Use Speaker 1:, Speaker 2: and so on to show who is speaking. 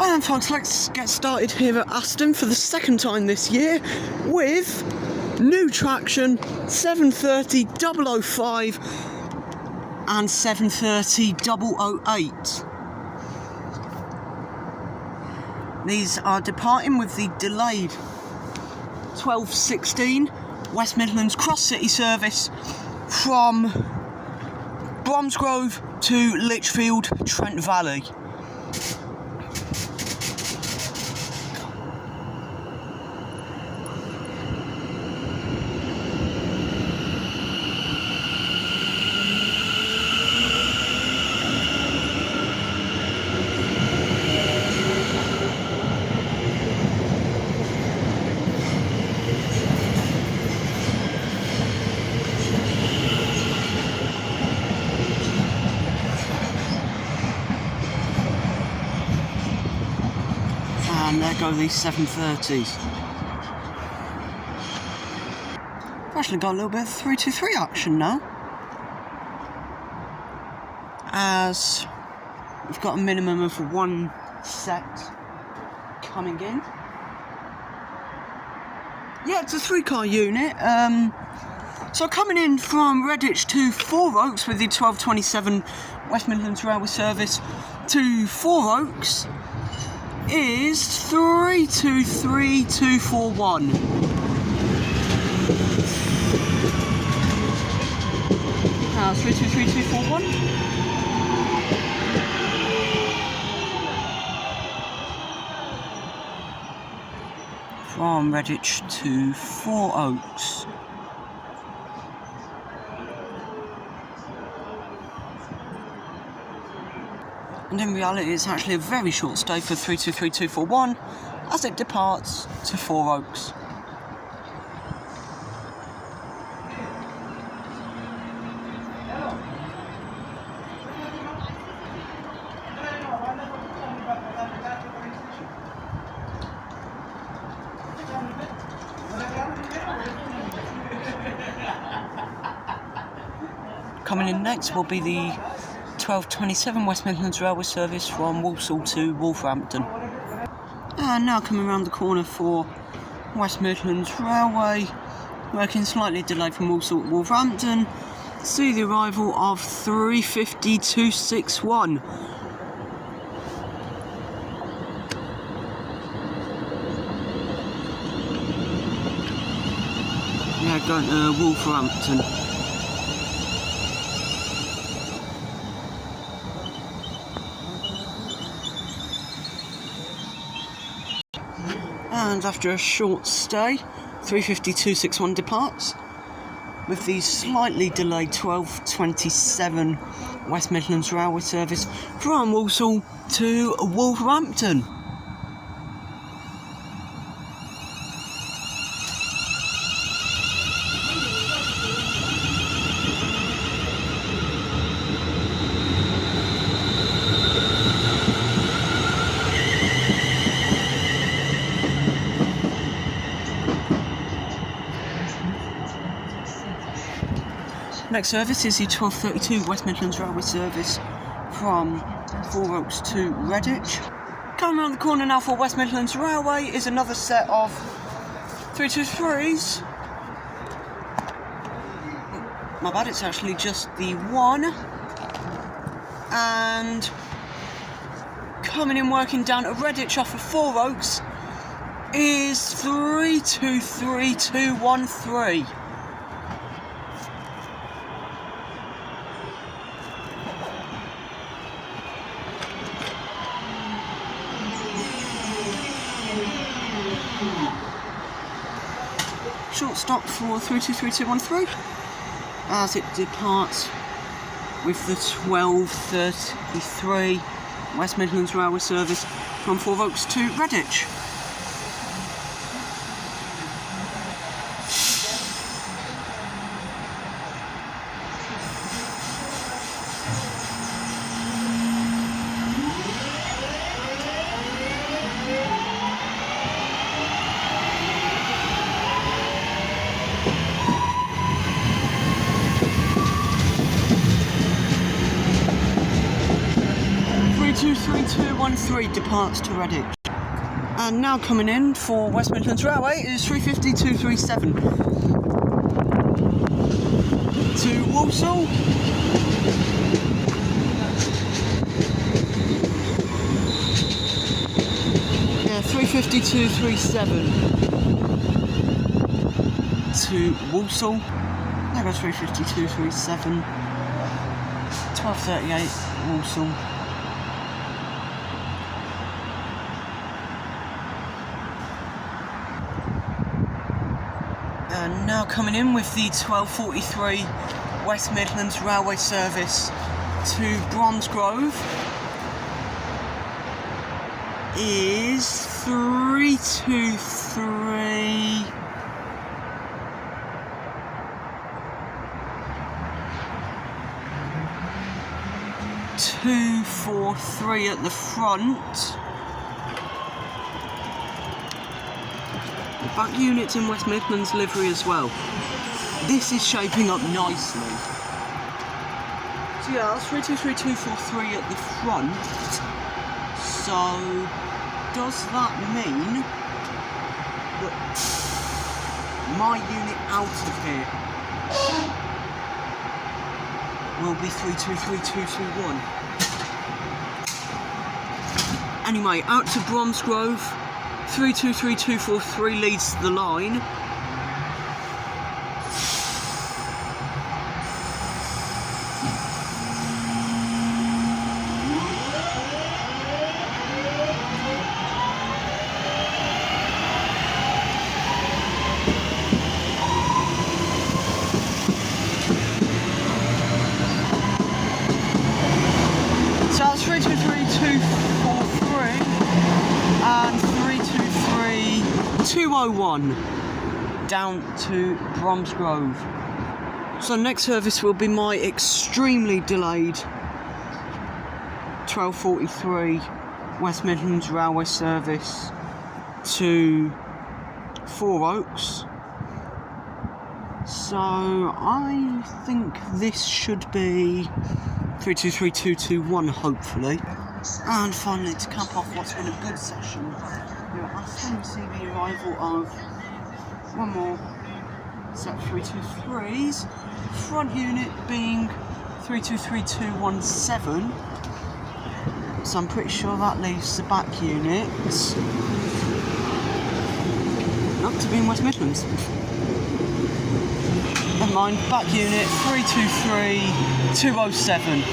Speaker 1: Right then folks, let's get started here at Aston for the second time this year with new traction 730 005 and 730 008. These are departing with the delayed 1216 West Midlands Cross City service from Bromsgrove to Lichfield, Trent Valley. And there go these 730s. I've actually got a little bit of 323 action now, as we've got a minimum of one set coming in. Yeah, it's a 3-car unit. So coming in from Redditch to Four Oaks with the 1227 West Midlands Railway service to Four Oaks is 323241. Now 323241. From Redditch to Four Oaks. And in reality, it's actually a very short stay for 323241 as it departs to Four Oaks. Coming in next will be the 1227 West Midlands Railway service from Walsall to Wolverhampton. And now coming around the corner for West Midlands Railway, working slightly delayed from Walsall to Wolverhampton, see the arrival of 350261. Yeah, going to Wolverhampton. And after a short stay, 350261 departs with the slightly delayed 1227 West Midlands Railway service from Walsall to Wolverhampton. Next service is the 1232 West Midlands Railway service from Four Oaks to Redditch. Coming around the corner now for West Midlands Railway is another set of 323s. My bad, it's actually just the one. And coming in working down at Redditch off of Four Oaks is 323213. Short stop for 323213 as it departs with the 1233 West Midlands Railway service from Four Oaks to Redditch. 323 departs to Redditch. And now coming in for West Midlands Railway is 350-237 to Walsall. Yeah, 350-237 to Walsall. There goes 350-237. 12:38 Walsall. And now coming in with the 12:43 West Midlands Railway service to Bromsgrove is 323 243 at the front. The back unit's in West Midlands livery as well. This is shaping up nicely. So yeah, that's 323 243 at the front. So does that mean that my unit out of here will be 323 221? Anyway, out to Bromsgrove. 323 243 leads to the line. So that's 323 243 and 323 201 down to Bromsgrove. So next service will be my extremely delayed 12:43 West Midlands Railway service to Four Oaks. So I think this should be 323 221 hopefully. And finally, to cap off what's been a good session, we're aston receive the arrival of one more set of 323s, front unit being 323217, so I'm pretty sure that leaves the back unit not to be in West Midlands. Never mind, back unit 323207.